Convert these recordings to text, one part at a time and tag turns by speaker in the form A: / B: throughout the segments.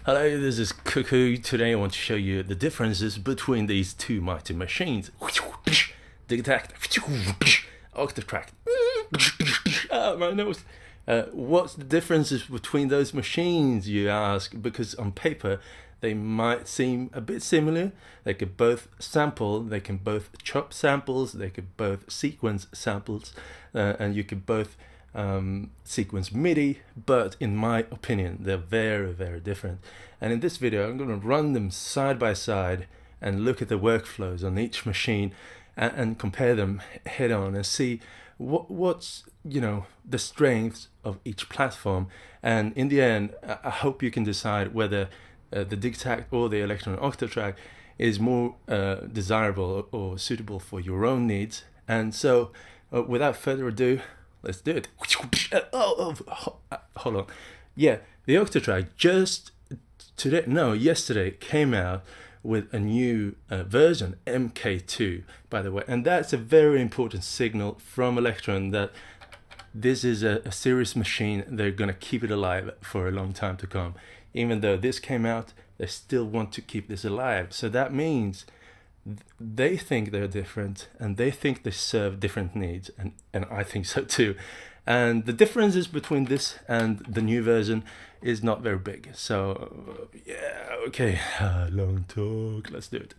A: Hello, this is Cuckoo. Today I want to show you the differences between these two mighty machines. Digitakt, Octatrack. My nose. What's the differences between those machines, you ask? Because on paper they might seem a bit similar. They could both sample, they can both chop samples, they could both sequence samples, and you could both sequence MIDI, but in my opinion they're very, very different. And in this video I'm going to run them side by side and look at the workflows on each machine and compare them head on and see what's the strengths of each platform. And in the end I hope you can decide whether the Digitakt or the Elektron Octatrack is more desirable or suitable for your own needs. And so without further ado, let's do it. Hold on. Yeah, the Octatrack yesterday came out with a new version, MK2, by the way. And that's a very important signal from Elektron that this is a serious machine. They're going to keep it alive for a long time to come. Even though this came out, they still want to keep this alive. So that means they think they're different and they think they serve different needs, and I think so too. And the differences between this and the new version is not very big. So yeah, okay, long talk, let's do it.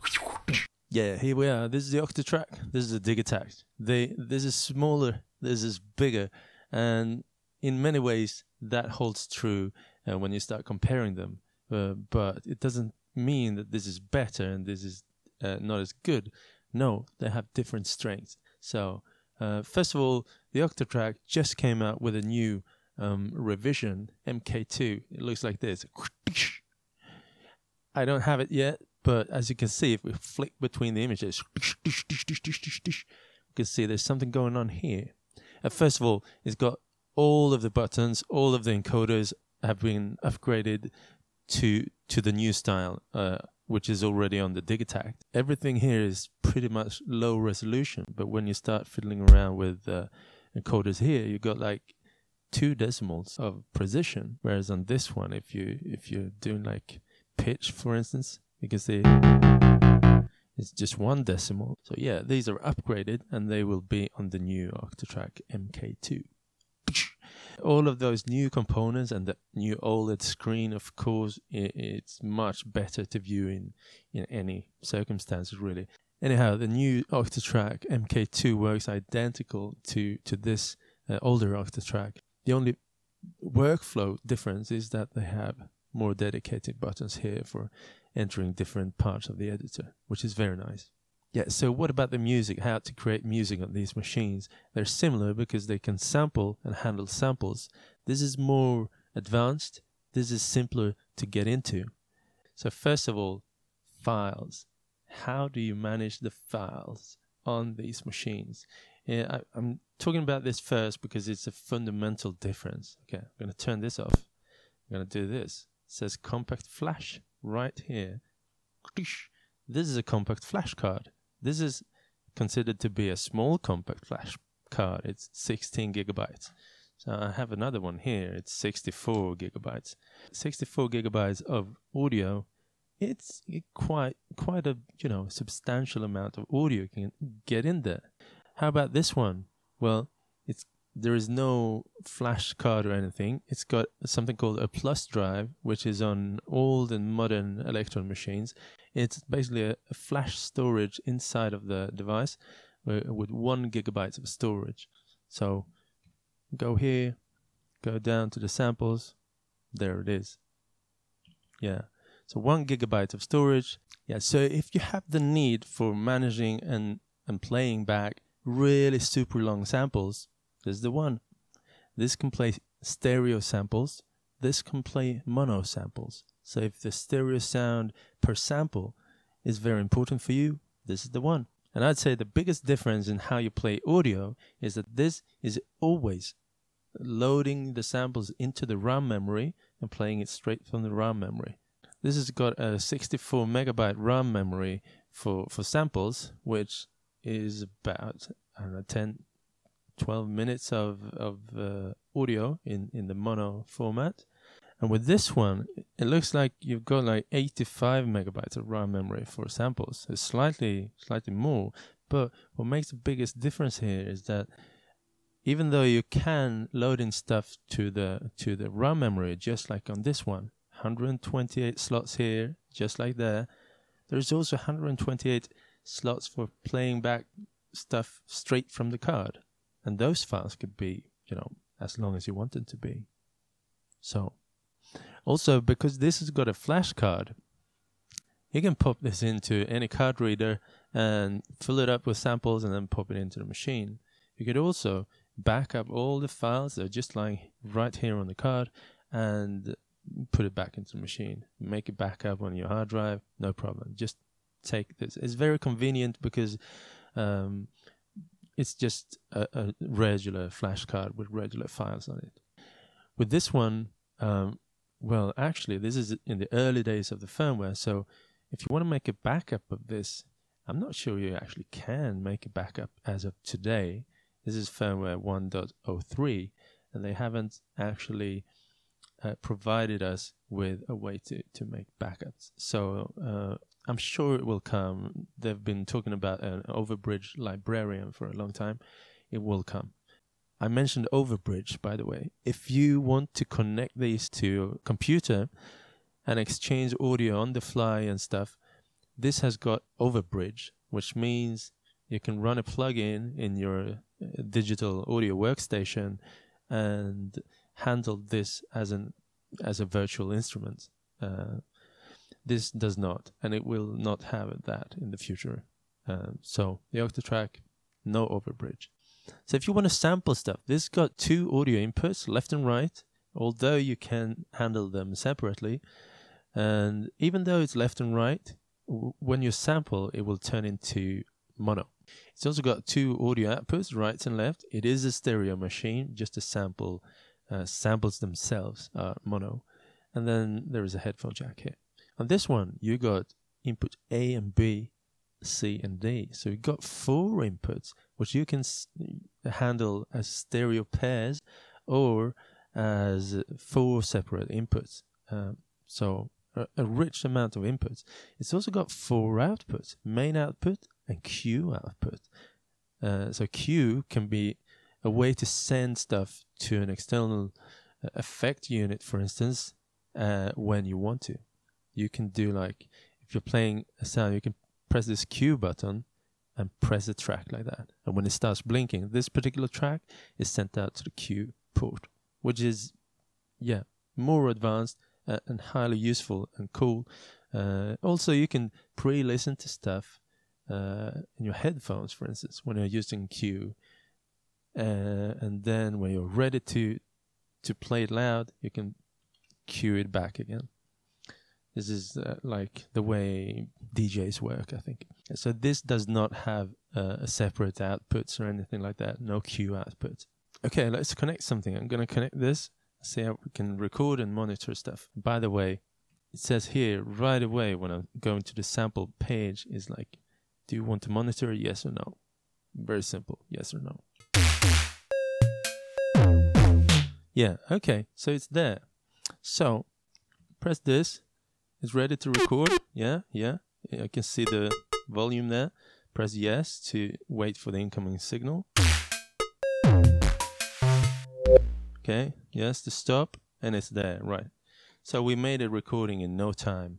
B: Yeah, here we are. This is the Octatrack, this is the Digitakt. This is smaller, this is bigger, and in many ways that holds true when you start comparing them. But it doesn't mean that this is better and this is not as good. No, they have different strengths. So first of all, the Octatrack just came out with a new revision, MK2. It looks like this. I don't have it yet, but as you can see, if we flick between the images, you can see there's something going on here. First of all, it's got all of the buttons, all of the encoders have been upgraded to the new style, which is already on the Digitakt. Everything here is pretty much low resolution, but when you start fiddling around with encoders here, you got like 2 decimals of precision, whereas on this one, if you're doing like pitch, for instance, you can see it's just 1 decimal. So yeah, these are upgraded and they will be on the new Octatrack MK2. All of those new components and the new OLED screen, of course, it's much better to view in any circumstances, really. Anyhow, the new Octatrack MK2 works identical to this older Octatrack. The only workflow difference is that they have more dedicated buttons here for entering different parts of the editor, which is very nice. Yeah, so what about the music? How to create music on these machines? They're similar because they can sample and handle samples. This is more advanced. This is simpler to get into. So first of all, files. How do you manage the files on these machines? Yeah, I'm talking about this first because it's a fundamental difference. Okay, I'm going to turn this off. I'm going to do this. It says compact flash right here. This is a compact flash card. This is considered to be a small compact flash card. It's 16 gigabytes. So I have another one here. It's 64 gigabytes. 64 gigabytes of audio. It's quite a substantial amount of audio you can get in there. How about this one? Well, there is no flash card or anything. It's got something called a plus drive, which is on old and modern Elektron machines. It's basically a flash storage inside of the device with 1 gigabyte of storage. So go here, go down to the samples. There it is. Yeah. So 1 gigabyte of storage. Yeah. So if you have the need for managing and playing back really super long samples, this is the one. This can play stereo samples. This can play mono samples. So if the stereo sound per sample is very important for you, this is the one. And I'd say the biggest difference in how you play audio is that this is always loading the samples into the RAM memory and playing it straight from the RAM memory. This has got a 64 megabyte RAM memory for samples, which is about, I don't know, 12 minutes of audio in the mono format. And with this one, it looks like you've got like 85 megabytes of RAM memory for samples. It's slightly more, but what makes the biggest difference here is that even though you can load in stuff to the RAM memory, just like on this one, 128 slots here, just like there. There's also 128 slots for playing back stuff straight from the card, and those files could be, you know, as long as you want them to be. So, also because this has got a flash card, you can pop this into any card reader and fill it up with samples and then pop it into the machine. You could also back up all the files that are just lying right here on the card and put it back into the machine. Make it back up on your hard drive, no problem. Just take this. It's very convenient because it's just a regular flash card with regular files on it. With this one, well, actually, this is in the early days of the firmware, so if you want to make a backup of this, I'm not sure you actually can make a backup as of today. This is firmware 1.03, and they haven't actually provided us with a way to make backups. So I'm sure it will come. They've been talking about an Overbridge librarian for a long time. It will come. I mentioned Overbridge, by the way. If you want to connect these to your computer and exchange audio on the fly and stuff, this has got Overbridge, which means you can run a plugin in your digital audio workstation and handle this as a virtual instrument. This does not, and it will not have that in the future. So the Octatrack, no Overbridge. So if you want to sample stuff, this got two audio inputs, left and right, although you can handle them separately. And even though it's left and right, when you sample, it will turn into mono. It's also got two audio outputs, right and left. It is a stereo machine, just a sample. Samples themselves are mono. And then there is a headphone jack here. On this one, you got input A and B, C and D. So you got 4 inputs, which you can handle as stereo pairs or as 4 separate inputs. So a rich amount of inputs. It's also got 4 outputs, main output and Q output. So Q can be a way to send stuff to an external effect unit, for instance, when you want to. You can do, like, if you're playing a sound, you can press this Q button and press a track like that. And when it starts blinking, this particular track is sent out to the Q port, which is, yeah, more advanced and highly useful and cool. Also, you can pre-listen to stuff in your headphones, for instance, when you're using Q. And then when you're ready to play it loud, you can cue it back again. This is like the way DJs work, I think. So this does not have a separate outputs or anything like that. No cue outputs. Okay, let's connect something. I'm going to connect this. See how we can record and monitor stuff. By the way, it says here right away when I'm going to the sample page is like, do you want to monitor? Yes or no? Very simple. Yes or no. Yeah, okay. So it's there. So press this. It's ready to record. Yeah. I can see the volume there. Press yes to wait for the incoming signal. Okay, yes to stop, and it's there, right. So we made a recording in no time.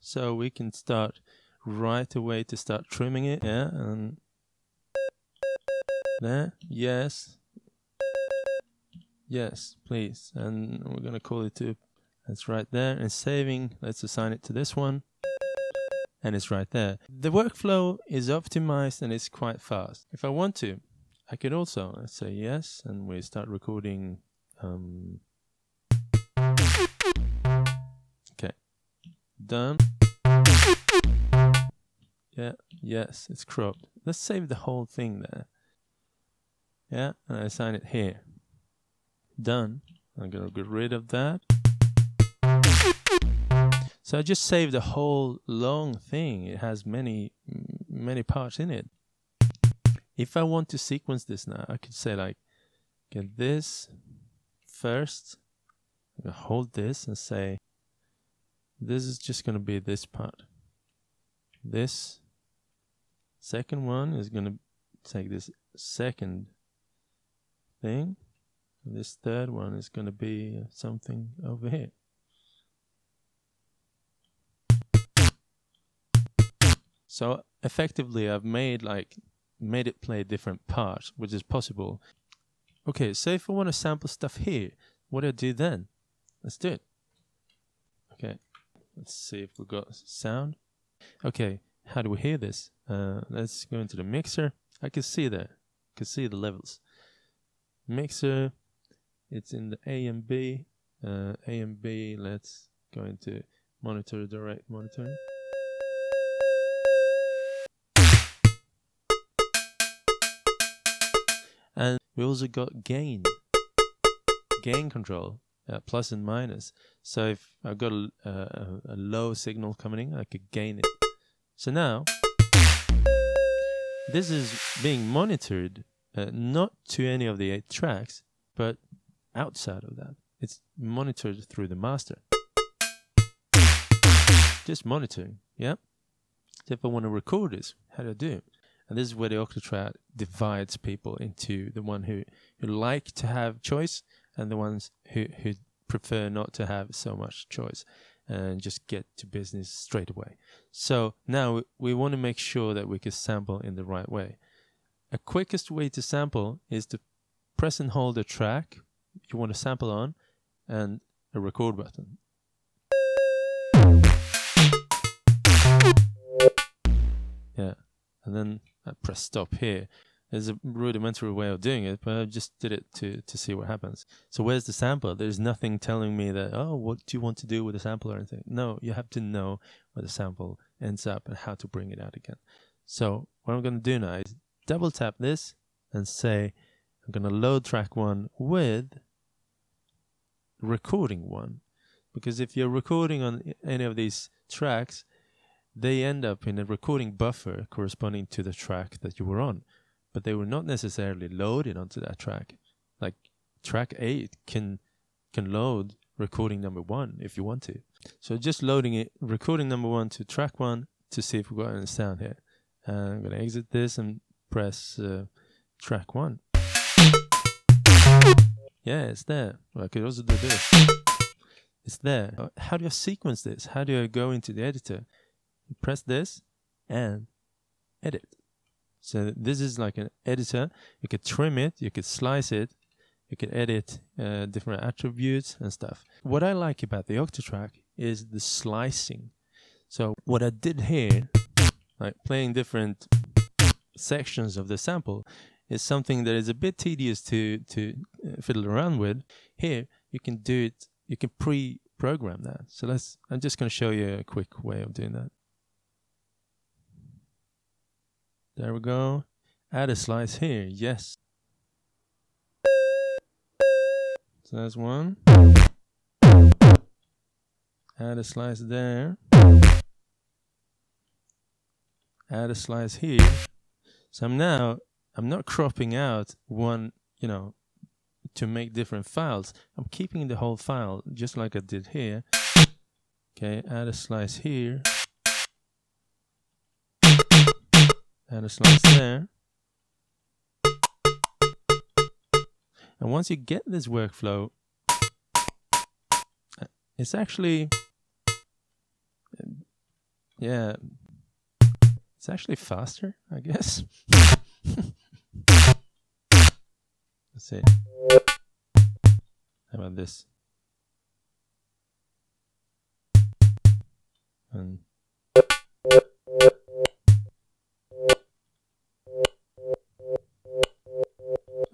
B: So we can start right away to start trimming it, yeah, and there, yes, please, and we're gonna call it to, that's right there, and saving, let's assign it to this one, and it's right there. The workflow is optimized and it's quite fast. If I want to, I could also, let's say yes, and we start recording. Okay, done. Yeah, yes, it's cropped. Let's save the whole thing there. Yeah, and I assign it here. Done. I'm gonna get rid of that. So I just saved the whole long thing. It has many parts in it. If I want to sequence this now, I could say like, get this first. I'm gonna hold this and say, this is just going to be this part. This second one is going to take this second thing. And this third one is going to be something over here. So effectively I've made it play different parts, which is possible. Okay, so if I want to sample stuff here, what do I do then? Let's do it. Okay, let's see if we got sound. Okay, how do we hear this? Let's go into the mixer. I can see there. I can see the levels. Mixer, it's in the A and B. A and B, let's go into monitor, direct monitoring. And we also got gain control, plus and minus. So if I've got a low signal coming in, I could gain it. So now, this is being monitored, not to any of the 8 tracks, but outside of that. It's monitored through the master. Just monitoring, yeah? So if I want to record this, how do I do it? And this is where the Octatrack divides people into the one who like to have choice and the ones who prefer not to have so much choice and just get to business straight away. So now we want to make sure that we can sample in the right way. A quickest way to sample is to press and hold a track you want to sample on and a record button. Yeah, and then I press stop here. There's a rudimentary way of doing it, but I just did it to see what happens. So where's the sample? There's nothing telling me that, oh, what do you want to do with the sample or anything? No, you have to know where the sample ends up and how to bring it out again. So what I'm going to do now is double tap this and say I'm going to load track 1 with recording 1. Because if you're recording on any of these tracks, they end up in a recording buffer corresponding to the track that you were on, but they were not necessarily loaded onto that track. Like track 8 can load recording number 1 if you want to. So just loading it, recording number 1 to track 1 to see if we've got any sound here. I'm going to exit this and press track 1. Yeah, it's there. Well, I could also do this. It's there. How do I sequence this? How do I go into the editor? Press this and edit. So this is like an editor. You could trim it, you could slice it, you could edit different attributes and stuff. What I like about the Octatrack is the slicing. So what I did here, like playing different sections of the sample, is something that is a bit tedious to fiddle around with. Here you can do it, you can pre-program that. So I'm just going to show you a quick way of doing that. There we go. Add a slice here. Yes. So that's one. Add a slice there. Add a slice here. So I'm not cropping out one, to make different files. I'm keeping the whole file just like I did here. Okay, add a slice here. Add a slice there. And once you get this workflow, it's actually, yeah, it's actually faster, I guess. Let's see. How about this? And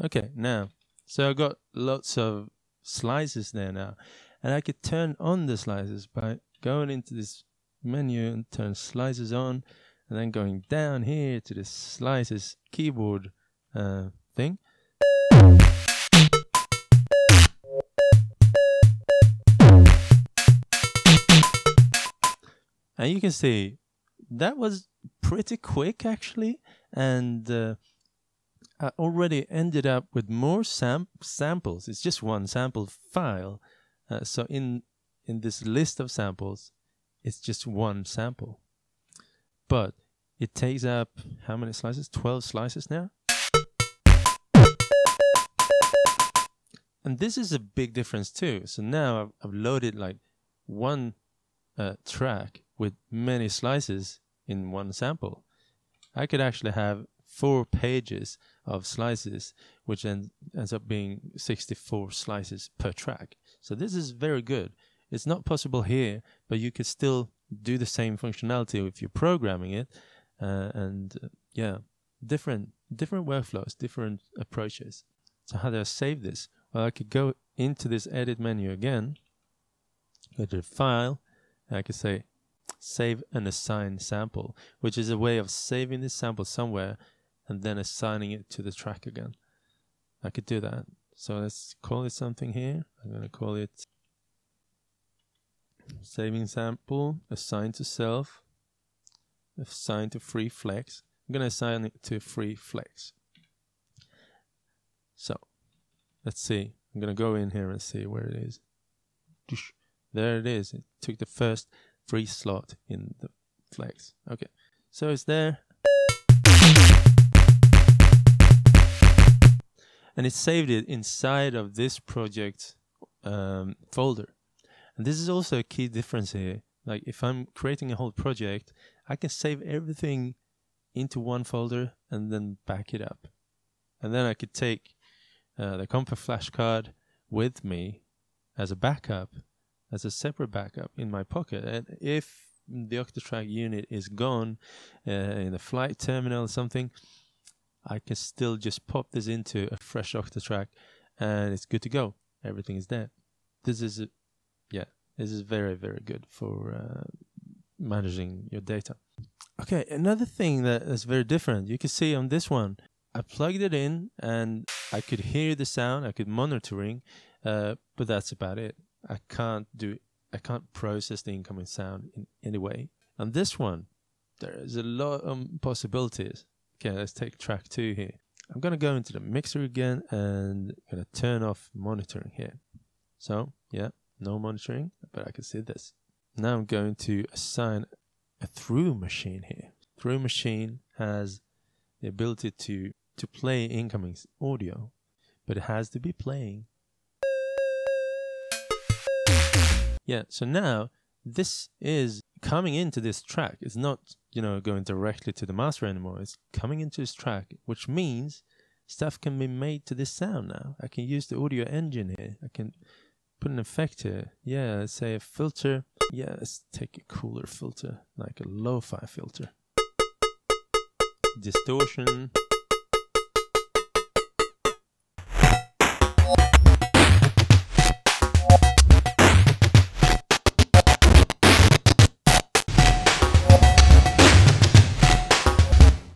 B: okay, now, so I've got lots of slices there now, and I could turn on the slices by going into this menu and turn slices on, and then going down here to the slices keyboard thing. And you can see that was pretty quick actually, and I already ended up with more samples. It's just one sample file. So in this list of samples, it's just one sample. But it takes up how many slices? 12 slices now. And this is a big difference too. So now I've loaded like one track with many slices in one sample. I could actually have 4 pages of slices, which ends up being 64 slices per track. So this is very good. It's not possible here, but you could still do the same functionality if you're programming it. Yeah, different workflows, different approaches. So how do I save this? Well, I could go into this edit menu again, go to the file, and I could say save and assign sample, which is a way of saving this sample somewhere and then assigning it to the track again. I could do that. So let's call it something here. I'm going to call it saving sample, assign to self, assign to free flex. I'm going to assign it to free flex. So let's see. I'm going to go in here and see where it is. There it is. It took the first free slot in the flex. Okay, so it's there. And it saved it inside of this project folder. And this is also a key difference here. Like if I'm creating a whole project, I can save everything into one folder and then back it up. And then I could take the Compa flash card with me as a backup, as a separate backup in my pocket. And if the Octatrack unit is gone in a flight terminal or something, I can still just pop this into a fresh Octatrack and it's good to go. Everything is there. This is this is very, very good for managing your data. Okay, another thing that is very different. You can see on this one, I plugged it in and I could hear the sound, I could monitoring, but that's about it. I can't process the incoming sound in any way. On this one, there is a lot of possibilities. Okay, let's take track 2 here. I'm going to go into the mixer again and going to turn off monitoring here. So, yeah, no monitoring, but I can see this. Now I'm going to assign a through machine here. Through machine has the ability to play incoming audio, but it has to be playing. Yeah, so now this is coming into this track. It's not, going directly to the master anymore. It's coming into this track, which means stuff can be made to this sound now. I can use the audio engine here. I can put an effect here. Yeah, let's say a filter. Yeah, let's take a cooler filter, like a lo-fi filter. Distortion.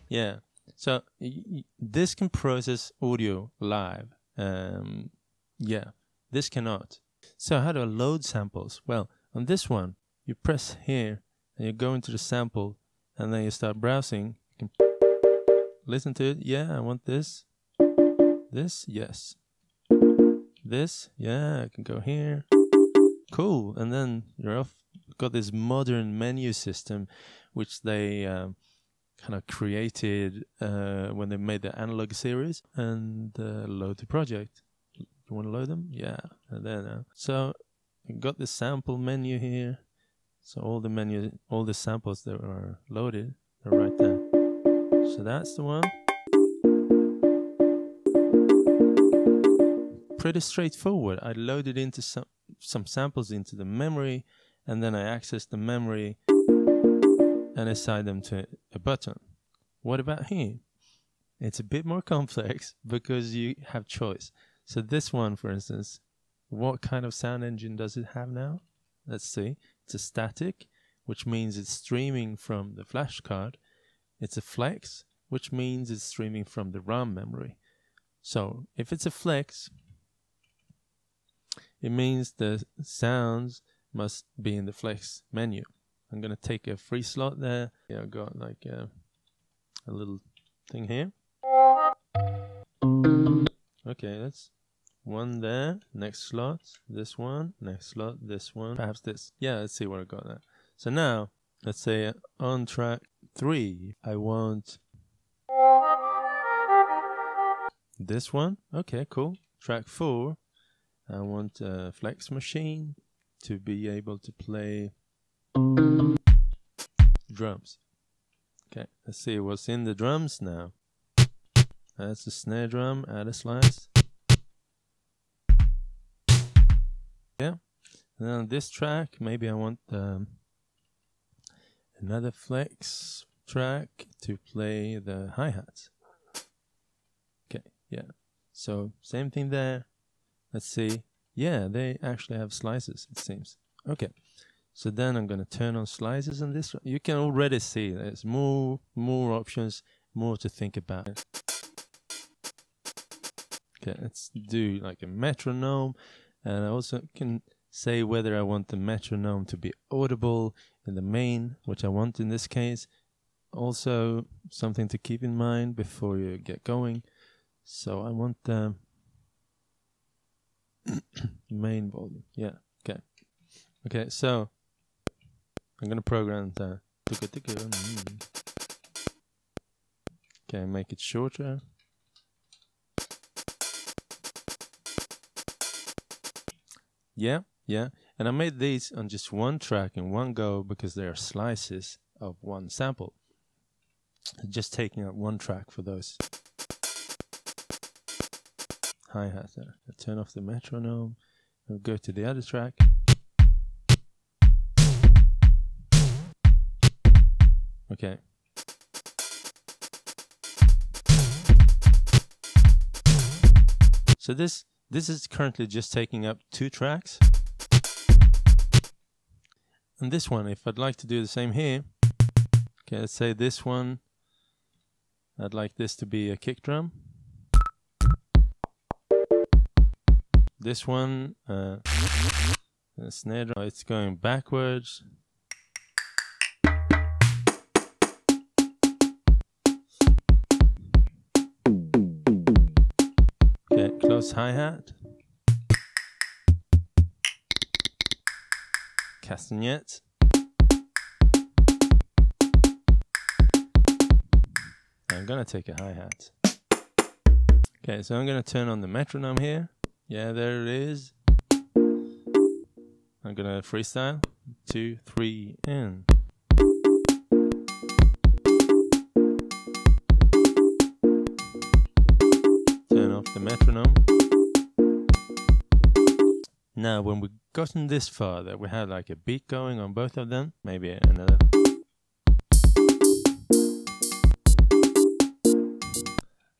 B: Yeah, so this can process audio live. Yeah, this cannot. So how do I load samples? Well, on this one, you press here and you go into the sample and then you start browsing. You can listen to it. Yeah, I want this. This, yes. This, yeah, I can go here. Cool, and then you're off. You've got this modern menu system, which they kind of created when they made the analog series, and load the project. You want to load them? Yeah, and then so you got the sample menu here. So all the samples that are loaded are right there. So that's the one. Pretty straightforward. I loaded into some samples into the memory, and then I accessed the memory and assign them to a button. What about here? It's a bit more complex because you have choice. So this one, for instance, what kind of sound engine does it have now? Let's see. It's a static, which means it's streaming from the flash card. It's a flex, which means it's streaming from the RAM memory. So if it's a flex, it means the sounds must be in the flex menu. I'm going to take a free slot there. Yeah, I've got like a little thing here. Okay, that's one there. Next slot, this one. Next slot, this one. Perhaps this. Yeah, let's see what I got there. So now, let's say on track 3, I want this one. Okay, cool. Track 4, I want a flex machine to be able to play drums. Okay, let's see what's in the drums now. That's the snare drum, add a slice. Yeah. And on this track, maybe I want another flex track to play the hi-hats. Okay, yeah. So same thing there. Let's see. Yeah, they actually have slices, it seems. Okay. So then I'm going to turn on slices on this. You can already see there's more options, more to think about. Okay, let's do like a metronome, and I also can say whether I want the metronome to be audible in the main, which I want in this case. Also, something to keep in mind before you get going. So I want the main volume. Yeah, okay. Okay, so I'm going to program the... Okay, make it shorter. Yeah, and I made these on just one track in one go because they are slices of one sample. Just taking out one track for those hi-hats there. I turn off the metronome and go to the other track. Okay. So this is currently just taking up 2 tracks. And this one, if I'd like to do the same here, okay, let's say this one, I'd like this to be a kick drum. This one, a snare drum, it's going backwards. Okay, close hi-hat. Castagnette. I'm gonna take a hi-hat. Okay, so I'm gonna turn on the metronome here. Yeah, there it is. I'm gonna freestyle. 2, 3, and... Turn off the metronome. Now, when we've gotten this far, that we have like a beat going on both of them, maybe another.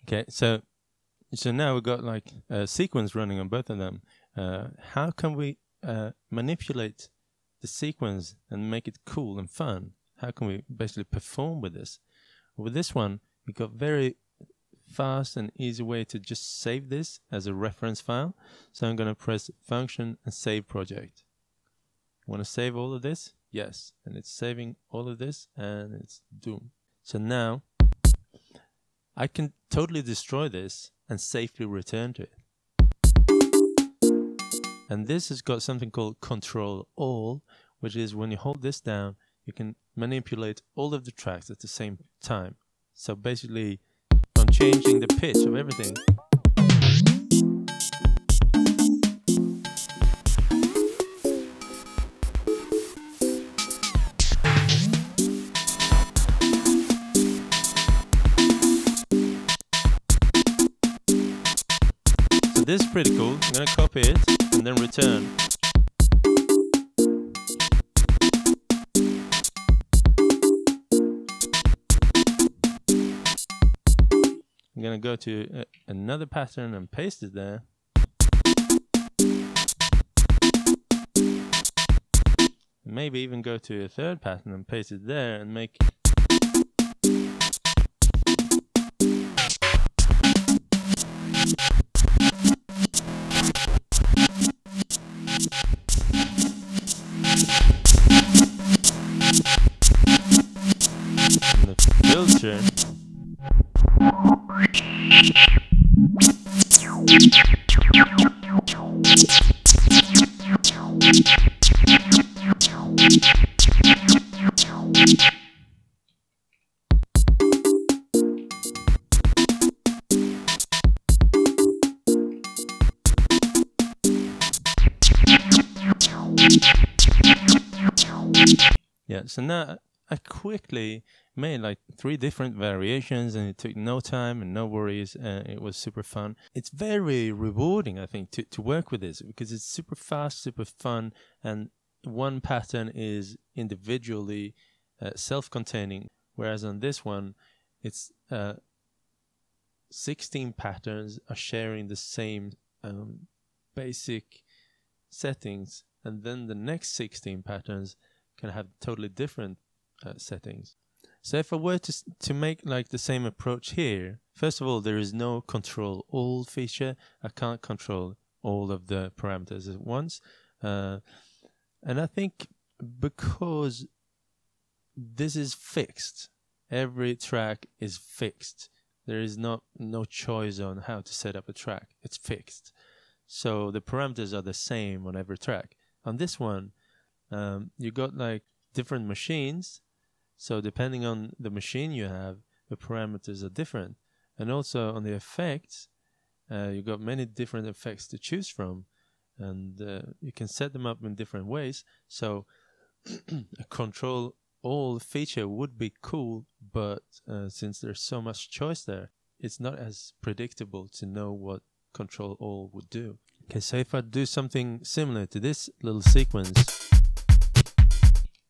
B: Okay, so now we've got like a sequence running on both of them. How can we manipulate the sequence and make it cool and fun? How can we basically perform with this? With this one, we got very fast and easy way to just save this as a reference file. So I'm going to press function and save project. Want to save all of this? Yes. And it's saving all of this, and it's doomed. So now I can totally destroy this and safely return to it. And this has got something called Control All, which is when you hold this down, you can manipulate all of the tracks at the same time. So basically, I'm changing the pitch of everything. So this is pretty cool. I'm going to copy it and then return. I'm going to go to another pattern and paste it there. Maybe even go to a third pattern and paste it there and make the filter. Yeah, so now I quickly made like 3 different variations, and it took no time and no worries, and it was super fun. It's very rewarding, I think, to work with this, because it's super fast, super fun, and one pattern is individually self-containing, whereas on this one, it's 16 patterns are sharing the same basic settings, and then the next 16 patterns can have totally different settings. So if I were to make like the same approach here, first of all, there is no control all feature. I can't control all of the parameters at once. And I think because this is fixed, every track is fixed. There is no choice on how to set up a track. It's fixed. So the parameters are the same on every track. On this one, you got like different machines, so depending on the machine you have, the parameters are different. And also on the effects, you got many different effects to choose from, and you can set them up in different ways. So a control all feature would be cool, but since there's so much choice there, it's not as predictable to know what control all would do. Okay, so if I do something similar to this little sequence,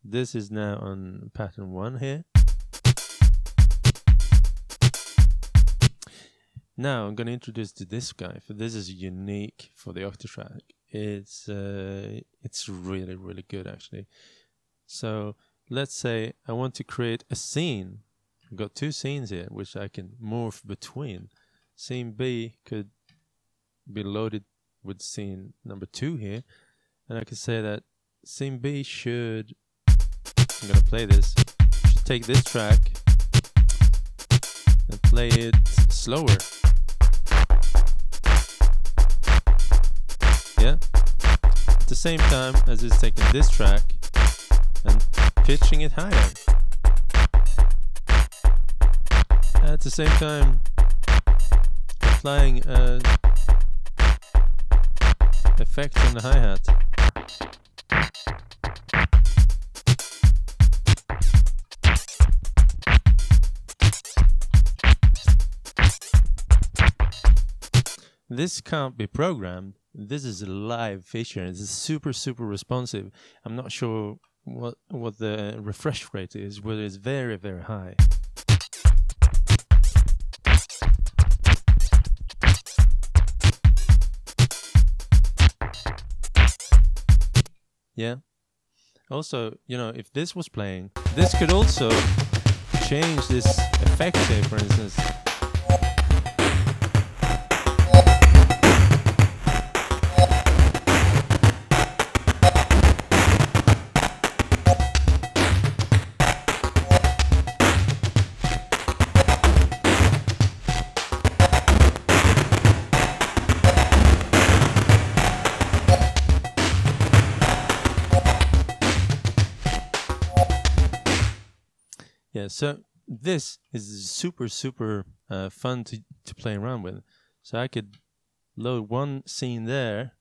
B: this is now on pattern 1 here. Now I'm going to introduce to this guy, for this is unique for the Octatrack. It's really, really good actually. So let's say I want to create a scene. I've got 2 scenes here which I can morph between. Scene B could be loaded with scene number 2 here, and I can say that scene B should, I'm gonna play this, should take this track and play it slower. Yeah, at the same time as it's taking this track and pitching it higher. At the same time applying effects on the hi-hat. This can't be programmed. This is a live feature. It's super, super responsive. I'm not sure what the refresh rate is, whether it's very, very high. Yeah. Also, you know, if this was playing, this could also change this effect here, for instance. Yeah, so this is super, super fun to play around with. So I could load one scene there,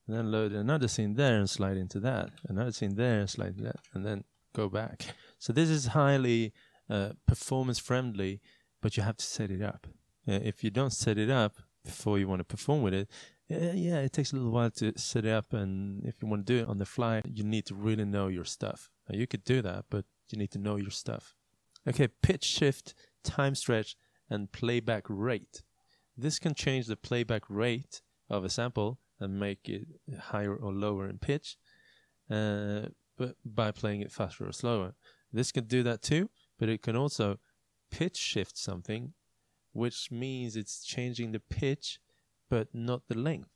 B: and then load another scene there and slide into that, another scene there and slide into that, and then go back. So this is highly performance friendly, but you have to set it up. If you don't set it up before you want to perform with it, yeah, it takes a little while to set it up, and if you want to do it on the fly, you need to really know your stuff. Now, you could do that, but you need to know your stuff. Okay, pitch shift, time stretch, and playback rate. This can change the playback rate of a sample and make it higher or lower in pitch, but by playing it faster or slower. This can do that too, but it can also pitch shift something, which means it's changing the pitch but not the length.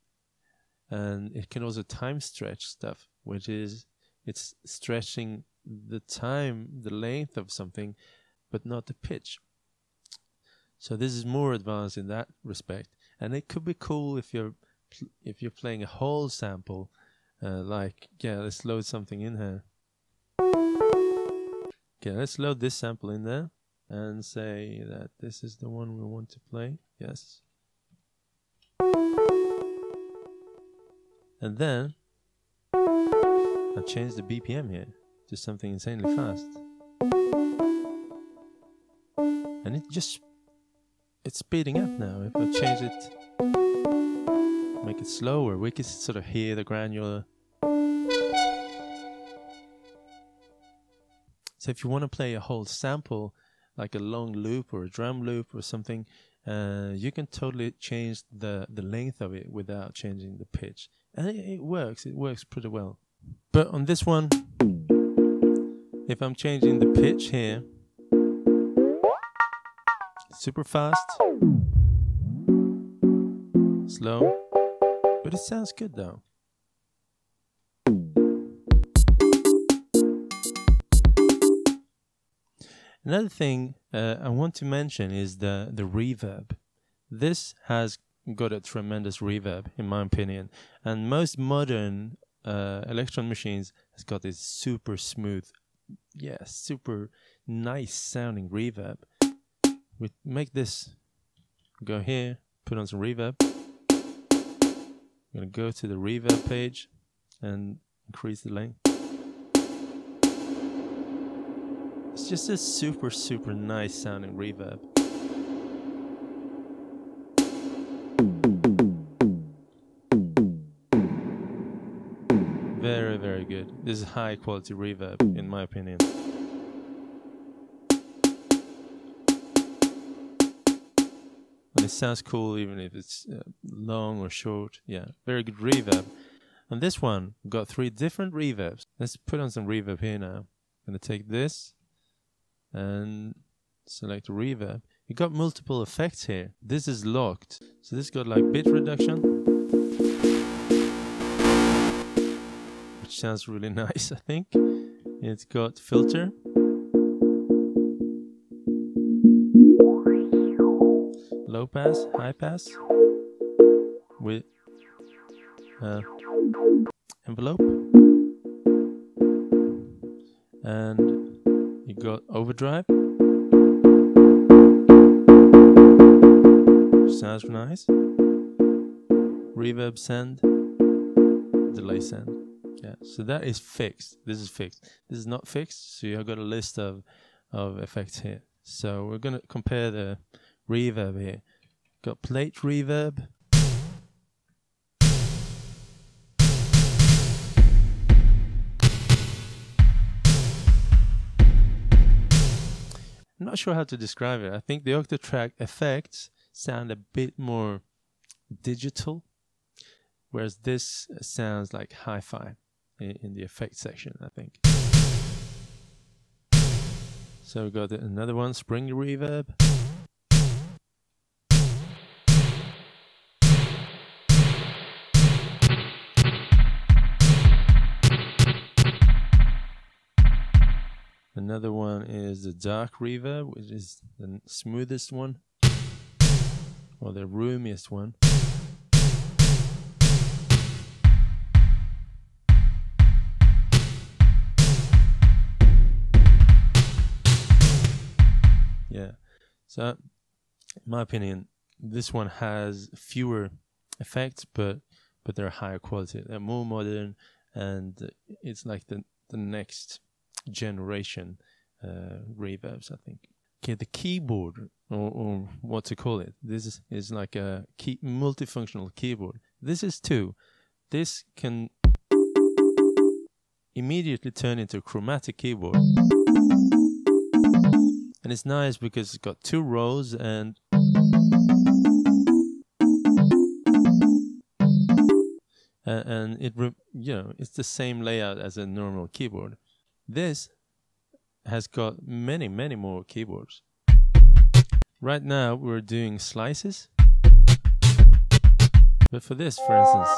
B: And it can also time stretch stuff, which is it's stretching the time, the length of something, but not the pitch. So this is more advanced in that respect, and it could be cool if you're playing a whole sample, like, yeah, let's load something in here. Okay, let's load this sample in there and say that this is the one we want to play. Yes. And then I've changed the BPM here to something insanely fast. And it's speeding up now. If I change it, make it slower, we can sort of hear the granular. So if you want to play a whole sample, like a long loop or a drum loop or something, you can totally change the length of it without changing the pitch. And it works pretty well. But on this one, if I'm changing the pitch here, super fast, slow, but it sounds good though. Another thing I want to mention is the reverb. This has got a tremendous reverb, in my opinion, and most modern Elektron machines has got this super smooth, super nice sounding reverb. We make this, go here, put on some reverb. I'm gonna go to the reverb page and increase the length. It's just a super nice sounding reverb. Very good. This is high quality reverb, in my opinion. And it sounds cool even if it's long or short. Yeah, very good reverb. On this one, we've got 3 different reverbs. Let's put on some reverb here now. I'm gonna take this and select reverb. You got multiple effects here. This is locked. So this got like bit reduction, which sounds really nice, I think. It's got filter. Low pass, high pass with envelope, and you got overdrive, which sounds nice. Reverb send, delay send. Yeah, so that is fixed. This is fixed. This is not fixed, so you've got a list of effects here. So we're gonna compare the reverb here. Got plate reverb. I'm not sure how to describe it. I think the Octatrack effects sound a bit more digital, whereas this sounds like hi-fi in the effects section, I think. So we got another one, spring reverb. Another one is the dark reverb, which is the smoothest one, or the roomiest one. Yeah, so in my opinion, this one has fewer effects, but they're higher quality. They're more modern, and it's like the next generation reverbs, I think. Okay, the keyboard, or what to call it, this is like a multifunctional keyboard. This is 2. This can immediately turn into a chromatic keyboard, and it's nice because it's got 2 rows and it it's the same layout as a normal keyboard. This has got many more keyboards. Right now we're doing slices, but for this, for instance,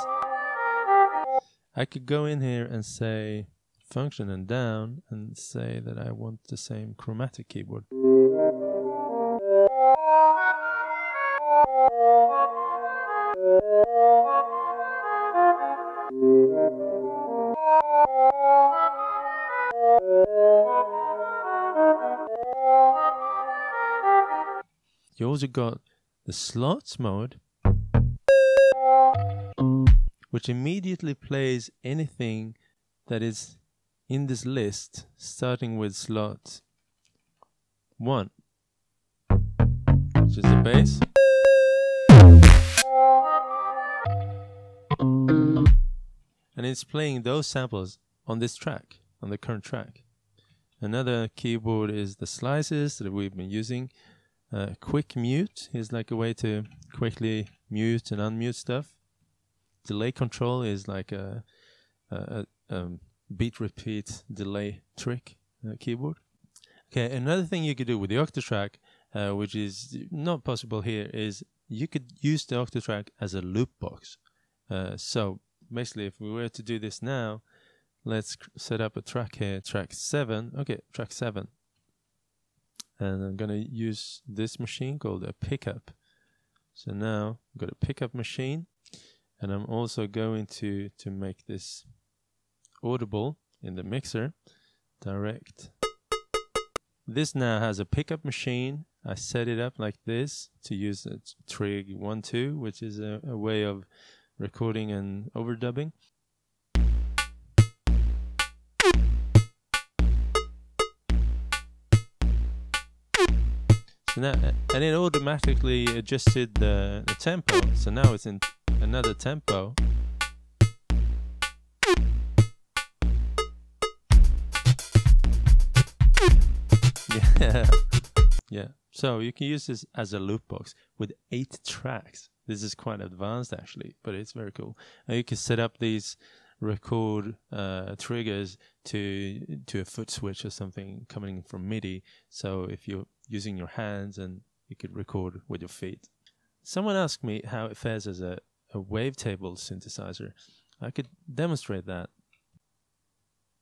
B: I could go in here and say function and down and say that I want the same chromatic keyboard. You also got the slots mode, which immediately plays anything that is in this list, starting with slot 1, which is the bass. And it's playing those samples on this track, on the current track. Another keyboard is the slices that we've been using. Quick mute is like a way to quickly mute and unmute stuff. Delay control is like a beat repeat delay trick keyboard. Okay, another thing you could do with the Octatrack, which is not possible here, is you could use the Octatrack as a loop box. So basically, if we were to do this now, let's set up a track here, track 7. Okay, track 7. And I'm going to use this machine called a pickup. So now I've got a pickup machine, and I'm also going to make this audible in the mixer. Direct. This now has a pickup machine. I set it up like this to use a Trig 1-2, which is a way of recording and overdubbing. So now, and it automatically adjusted the tempo. So now it's in another tempo. Yeah. Yeah. So you can use this as a loop box with 8 tracks. This is quite advanced actually, but it's very cool. And you can set up these record triggers to a foot switch or something coming from MIDI. So if you're using your hands, and you could record with your feet. Someone asked me how it fares as a wavetable synthesizer. I could demonstrate that.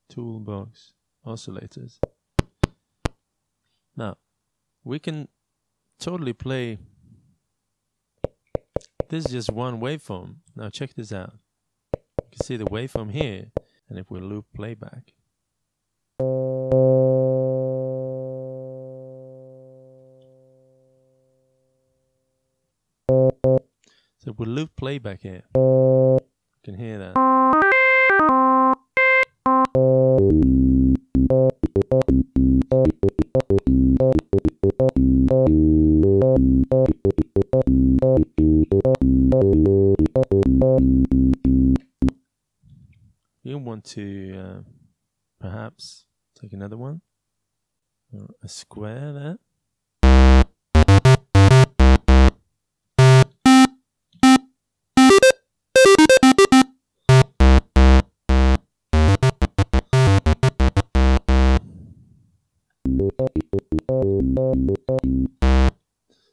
B: Toolbox, oscillators. Now, we can totally play. This is just one waveform. Now check this out. You can see the waveform here, and if we loop playback. So we'll loop playback here. You can hear that. You want to perhaps take another one, or a square there.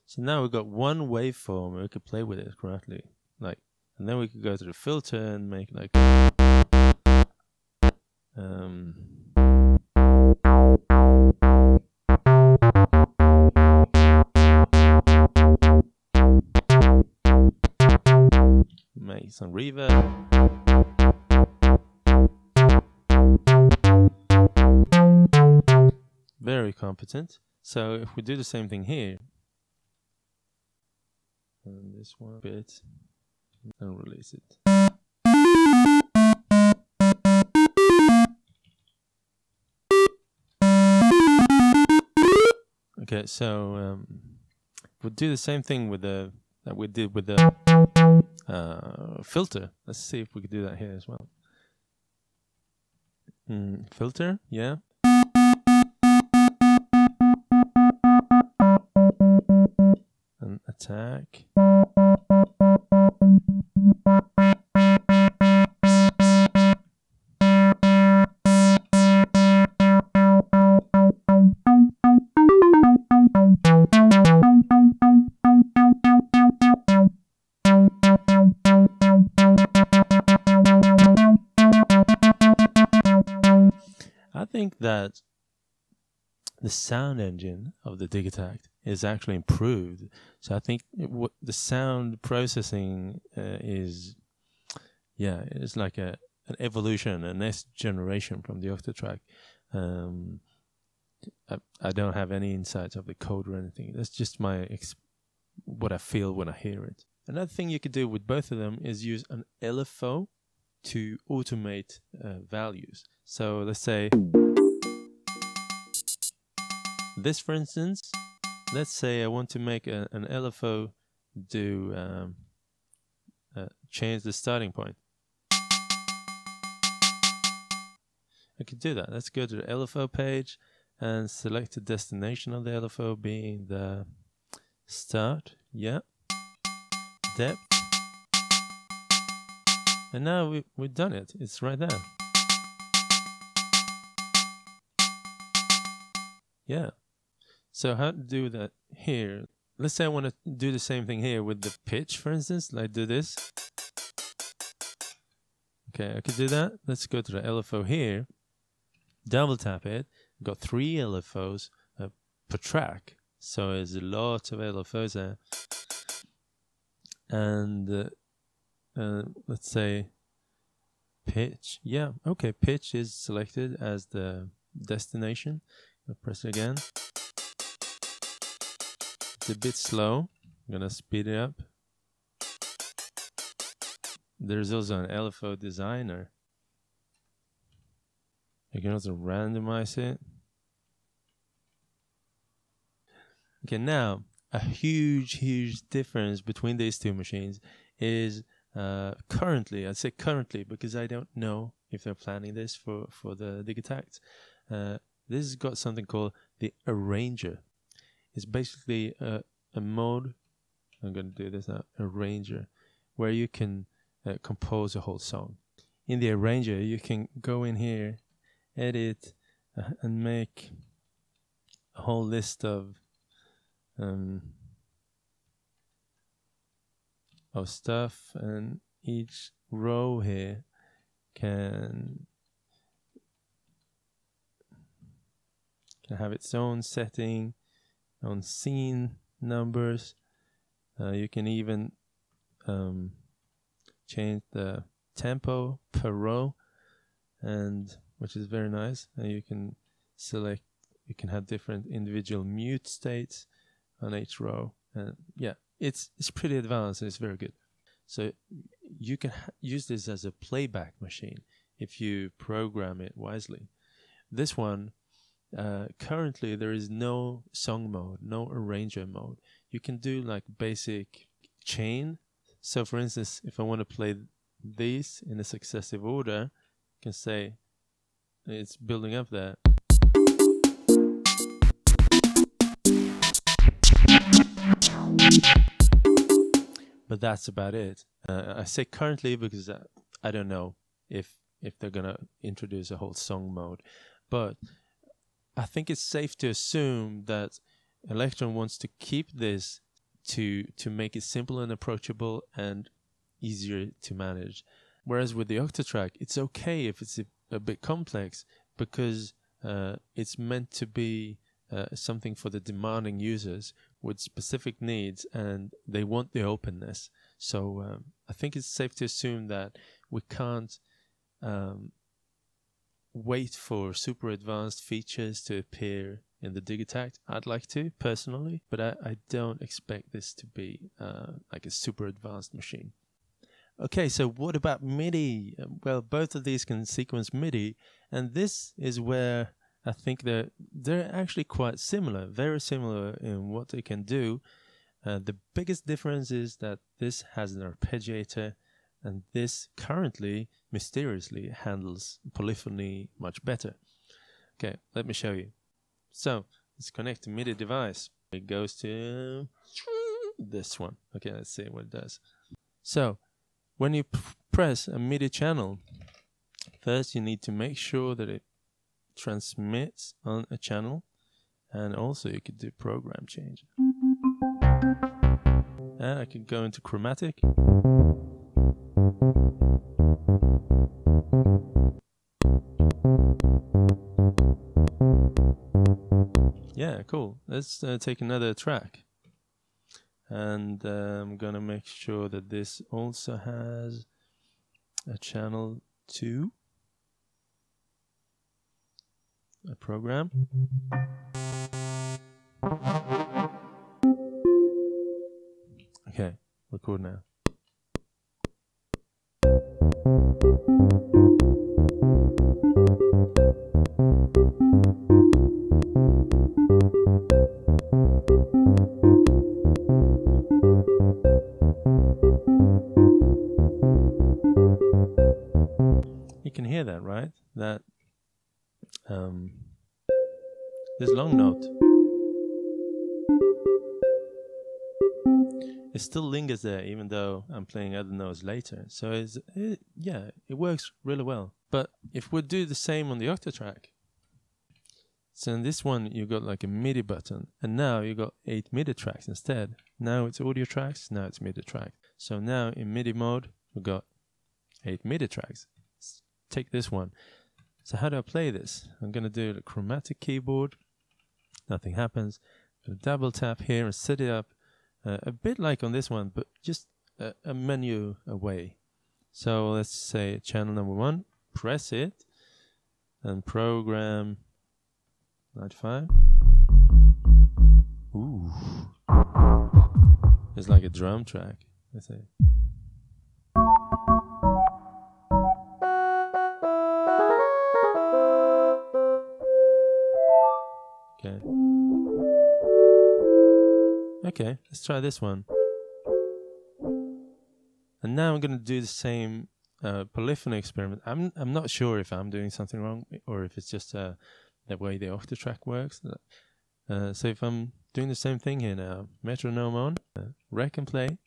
B: So now we've got one waveform, and we could play with it correctly, like, and then we could go to the filter and make like make some reverb. Very competent. So if we do the same thing here, and this one bit, and release it. Okay, so we'll do the same thing with the that we did with the filter. Let's see if we could do that here as well. Filter, yeah. And attack. I think that the sound engine of the Digitakt is actually improved. So I think the sound processing is like an evolution, a next generation from the Octatrack. I don't have any insights of the code or anything. That's just my what I feel when I hear it. Another thing you could do with both of them is use an LFO to automate values. So let's say this, for instance, let's say I want to make an LFO do change the starting point. I could do that. Let's go to the LFO page and select the destination of the LFO being the start. Yeah. Depth. And now we've done it. It's right there. Yeah. So how to do that here? Let's say I want to do the same thing here with the pitch, for instance. Like do this. Okay, I could do that. Let's go to the LFO here. Double tap it. Got 3 LFOs per track. So there's a lot of LFOs there. And let's say pitch. Yeah, okay, pitch is selected as the destination. I'll press it again. It's a bit slow. I'm gonna speed it up. There's also an LFO designer. You can also randomize it. Okay, now a huge difference between these two machines is currently, I'd say currently because I don't know if they're planning this for the Digitakt. This has got something called the arranger. It's basically a mode, I'm going to do this now, arranger, where you can compose a whole song. In the arranger, you can go in here, edit, and make a whole list of stuff, and each row here can have its own setting, own scene numbers. You can even change the tempo per row, and which is very nice. And you can select, you can have different individual mute states on each row, and yeah, it's pretty advanced and it's very good. So you can use this as a playback machine if you program it wisely. This one, currently there is no song mode, no arranger mode. You can do like basic chain. So for instance, if I want to play these in a successive order, I can say it's building up there. But that's about it. I say currently because I don't know if they're gonna introduce a whole song mode, but I think it's safe to assume that Elektron wants to keep this to make it simple and approachable and easier to manage. Whereas with the Octatrack, it's okay if it's a bit complex because it's meant to be something for the demanding users with specific needs, and they want the openness. So I think it's safe to assume that we can't wait for super advanced features to appear in the Digitakt. I'd like to personally, but I don't expect this to be like a super advanced machine. Okay, so what about MIDI? Well, both of these can sequence MIDI, and this is where I think they're actually quite similar, very similar in what they can do. The biggest difference is that this has an arpeggiator, and this currently, mysteriously, handles polyphony much better. Okay, let me show you. So, let's connect the MIDI device. It goes to this one. Okay, let's see what it does. So, when you press a MIDI channel, first you need to make sure that it transmits on a channel, and also you could do program change. And I could go into chromatic. Yeah, cool. Let's take another track. And I'm gonna make sure that this also has a channel 2. A program. record now. You can hear that, right? That this long note, it still lingers there, even though I'm playing other notes later. So yeah, it works really well. But if we do the same on the Octatrack, so in this one you got like a MIDI button, and now you got 8 MIDI tracks instead. Now it's audio tracks, now it's MIDI track. So now in MIDI mode we got 8 MIDI tracks. Let's take this one. So how do I play this? I'm gonna do the chromatic keyboard. Nothing happens. I'm gonna double tap here and set it up a bit like on this one, but just a menu away. So let's say channel number 1, press it, and program 95. Ooh, it's like a drum track. Let's say. Okay. Okay, let's try this one. And now I'm going to do the same polyphony experiment. I'm not sure if I'm doing something wrong or if it's just the way the Octatrack works. So if I'm doing the same thing here now, metronome on, rec and play.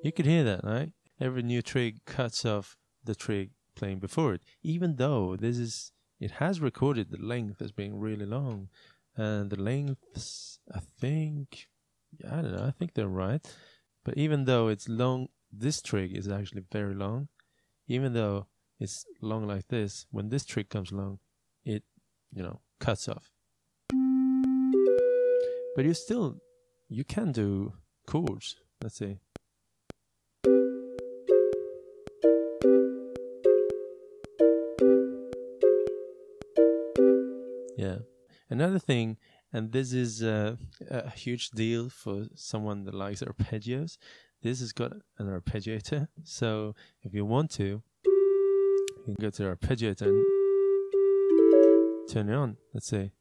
B: You could hear that, right? Every new trig cuts off the trig playing before it, even though it has recorded the length as being really long, and the lengths, I think they're right, but even though it's long, this trig is actually very long. Even though it's long like this, when this trig comes along, it cuts off. But you can do chords. Let's see. Yeah. Another thing, and this is a huge deal for someone that likes arpeggios, this has got an arpeggiator. So if you want to, you can go to the arpeggiator and turn it on. Let's see.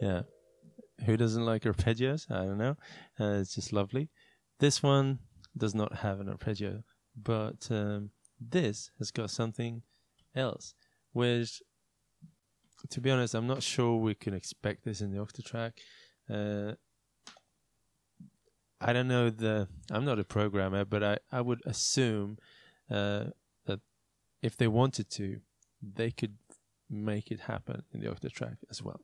B: Yeah. Who doesn't like arpeggios? I don't know. It's just lovely. This one does not have an arpeggio, but this has got something else, which, to be honest, I'm not sure we can expect this in the Octatrack. I don't know I'm not a programmer, but I would assume that if they wanted to, they could make it happen in the Octatrack as well.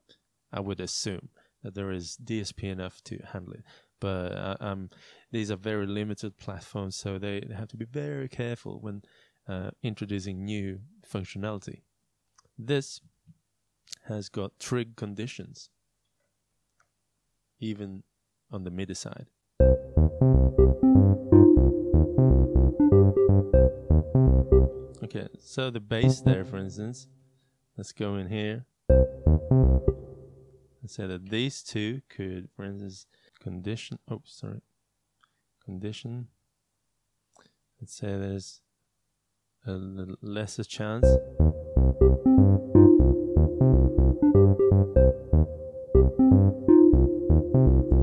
B: I would assume that there is DSP enough to handle it. But these are very limited platforms, so they have to be very careful when introducing new functionality. This has got trig conditions, even on the MIDI side. Okay, so the bass there, for instance, let's go in here. Let's say that these two could, for instance, condition. Let's say there's a little lesser chance.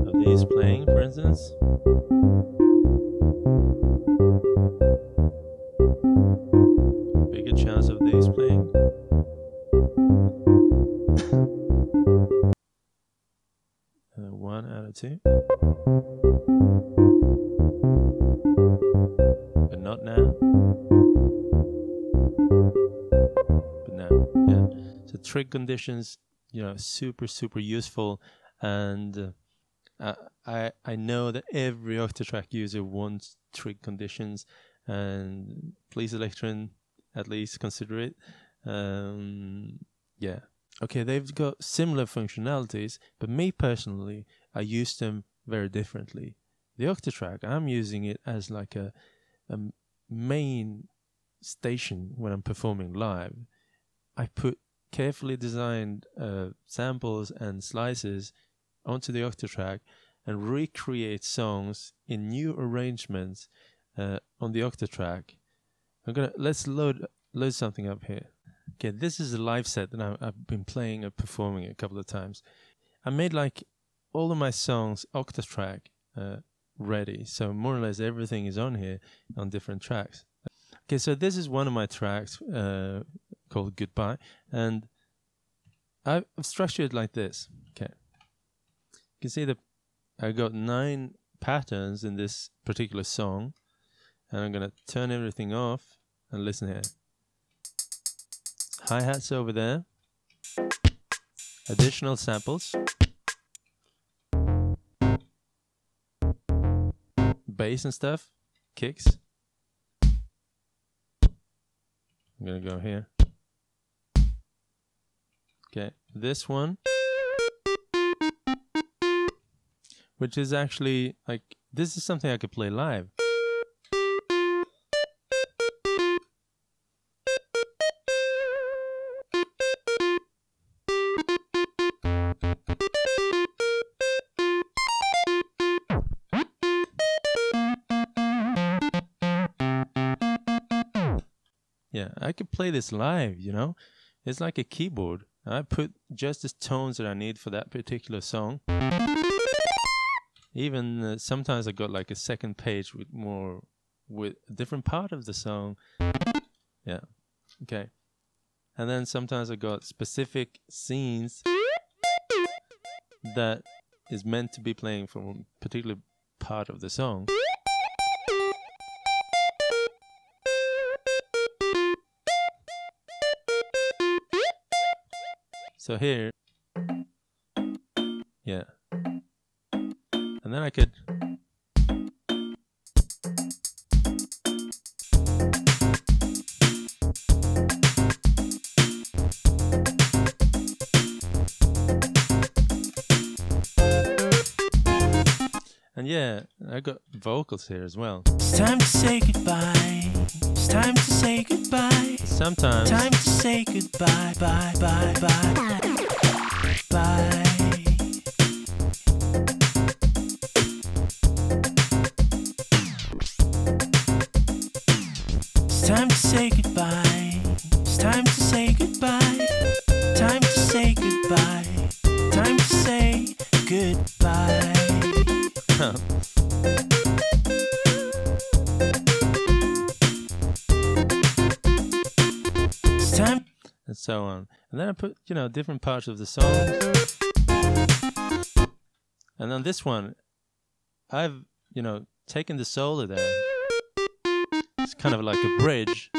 B: Of these playing, for instance. Bigger chance of these playing. 1 out of 2. But not now. But now, yeah. So trig conditions, super useful, and I know that every Octatrack user wants trig conditions, and please, Elektron, at least consider it. Yeah. Okay, they've got similar functionalities, but me personally, I use them very differently. The Octatrack, I'm using it as like a main station when I'm performing live, I put carefully designed samples and slices onto the Octatrack and recreate songs in new arrangements on the Octatrack. Let's load something up here. Okay, this is a live set that I've been playing and performing a couple of times. I made like all of my songs Octatrack ready, so more or less everything is on here on different tracks. Okay, so this is one of my tracks called Goodbye, and I've structured it like this. Okay, you can see that I got 9 patterns in this particular song, and I'm gonna turn everything off and listen here. Hi-hats over there, additional samples, bass and stuff, kicks. I'm gonna go here. Okay, this one, which is actually like, this is something I could play live. Yeah, I could play this live, you know? It's like a keyboard. I put just the tones that I need for that particular song. Even sometimes I got like a second page with a different part of the song. Yeah, okay. And then sometimes I got specific scenes that is meant to be playing from a particular part of the song. So here, yeah, and then I could and yeah, I got vocals here as well.
C: It's time to say goodbye. It's time to say goodbye.
B: Sometimes
C: Time to say goodbye, bye, bye, bye, bye. It's time to say goodbye. It's time to say goodbye. Time to say goodbye. Time to say goodbye. It's time.
B: and so on. And then I put, you know, different parts of the songs. And on this one, I've, you know, taken the solo there. It's kind of like a bridge.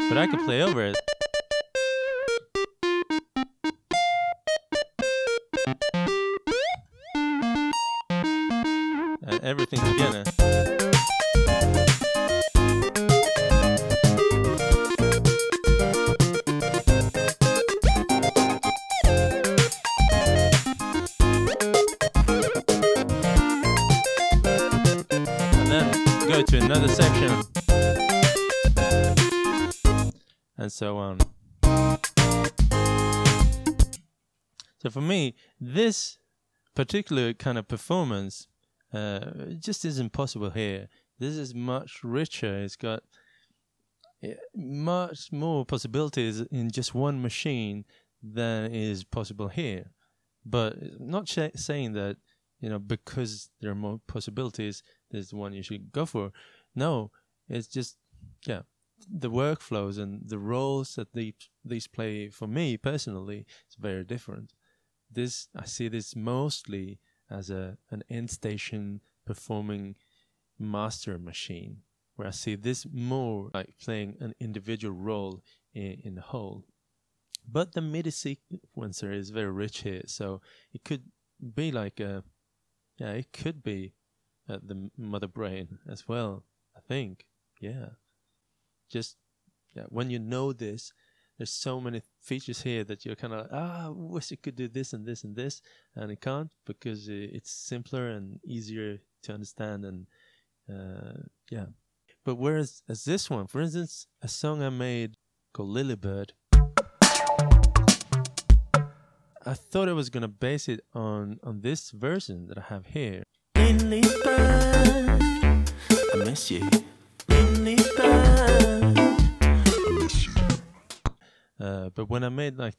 B: But I could play over it. And everything together. Go to another section, and so on. So for me, this particular kind of performance just isn't possible here. This is much richer. It's got much more possibilities in just one machine than is possible here. But I'm not saying that, you know, because there are more possibilities, there's the one you should go for. No, it's just, yeah, the workflows and the roles that these play for me personally is very different. This, I see this mostly as an end station performing master machine, where I see this more like playing an individual role in the whole. But the MIDI sequencer is very rich here, so it could be like a, yeah, it could be the mother brain as well, I think. Yeah. Just, yeah, when you know this, there's so many features here that you're kind of, I wish it could do this and this and this, and it can't, because it's simpler and easier to understand, and Yeah. But whereas as this one, for instance, a song I made called Lilybird, I thought I was gonna base it on this version that I have here.
C: Lilybird, I miss you. Lilybird, I miss you.
B: But when I made I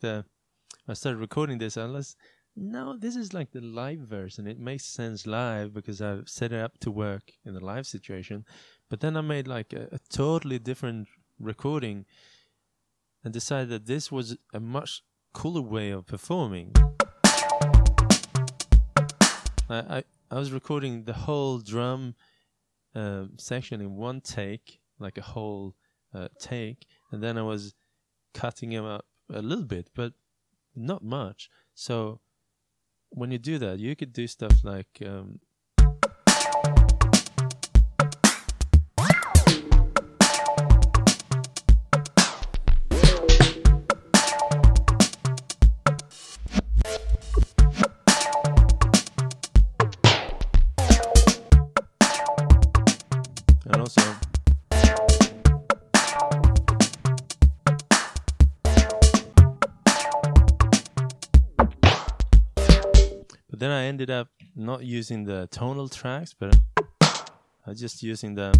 B: started recording this, I was, no, this is like the live version. It makes sense live because I've set it up to work in the live situation. But then I made like a totally different recording and decided that this was a much cooler way of performing. I was recording the whole drum section in one take, like a whole take, and then I was cutting them up a little bit, but not much. So when you do that, you could do stuff like and also but then I ended up not using the tonal tracks, but I was just using it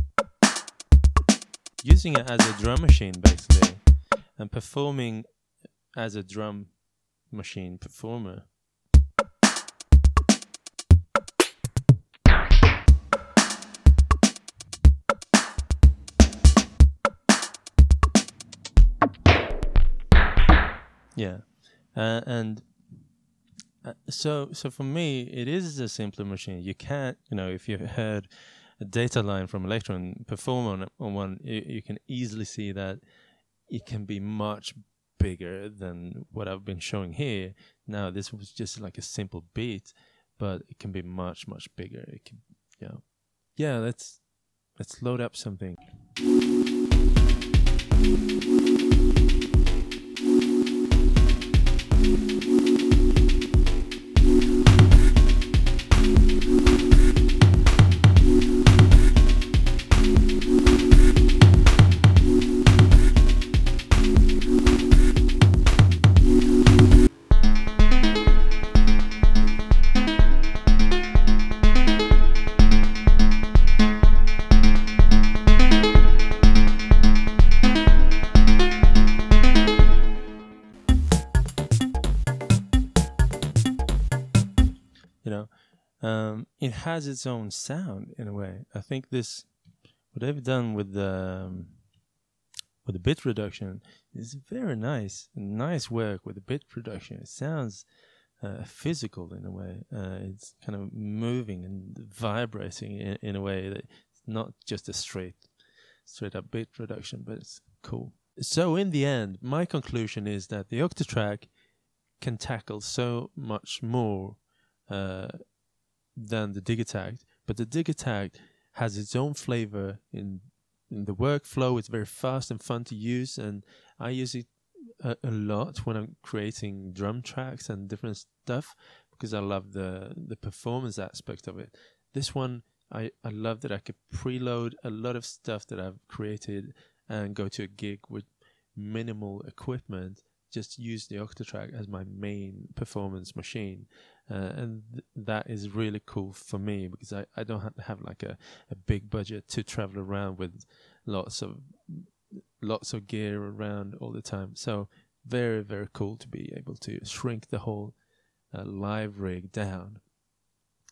B: as a drum machine basically, and performing as a drum machine performer. Yeah, so for me, it is a simpler machine. You can't, if you've heard a data line from Elektron perform on one, you can easily see that it can be much bigger than what I've been showing here. Now, this was just like a simple beat, but it can be much, much bigger. It can, yeah. Let's load up something. It has its own sound in a way. I think what they've done with the bit reduction is very nice. Nice work with the bit reduction. It sounds physical in a way. It's kind of moving and vibrating in a way that it's not just a straight up bit reduction, but it's cool. So in the end, my conclusion is that the Octatrack can tackle so much more than the Digitakt, but the Digitakt has its own flavor in the workflow. It's very fast and fun to use, and I use it a lot when I'm creating drum tracks and different stuff because I love the performance aspect of it. This one, I love that I could preload a lot of stuff that I've created and go to a gig with minimal equipment. Just use the Octatrack as my main performance machine, and that is really cool for me because I don't have to have like a big budget to travel around with lots of gear around all the time. So very, very cool to be able to shrink the whole live rig down.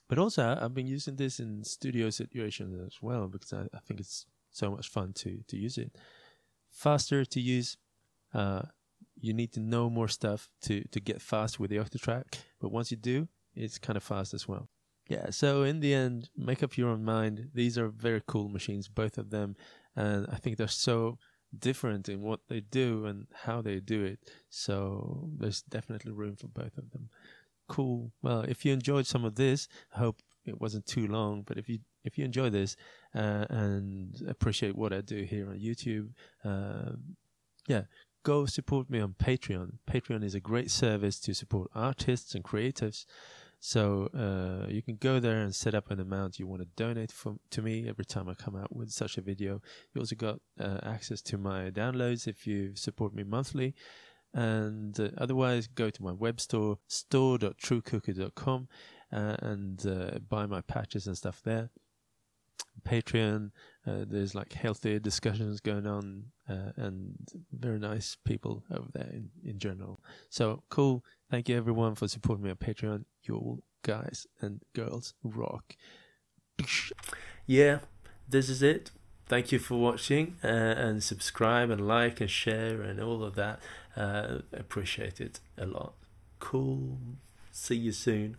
B: But also I've been using this in studio situations as well because I think it's so much fun to use it. Faster to use. You need to know more stuff to get fast with the Octatrack, but once you do, it's kind of fast as well. Yeah, so in the end, make up your own mind. These are very cool machines, both of them, and I think they're so different in what they do and how they do it, so there's definitely room for both of them. Cool. Well, if you enjoyed some of this, I hope it wasn't too long, but if you enjoy this and appreciate what I do here on YouTube, go support me on Patreon. Patreon is a great service to support artists and creatives. So you can go there and set up an amount you want to donate to me every time I come out with such a video. You also got access to my downloads if you support me monthly. And otherwise, go to my web store, store.truecuckoo.com, and buy my patches and stuff there. Patreon, there's like healthy discussions going on, and very nice people over there in general. So cool. Thank you everyone for supporting me on Patreon. You all guys and girls rock.
A: Yeah, this is it. Thank you for watching, and subscribe and like and share and all of that. Appreciate it a lot. Cool. See you soon.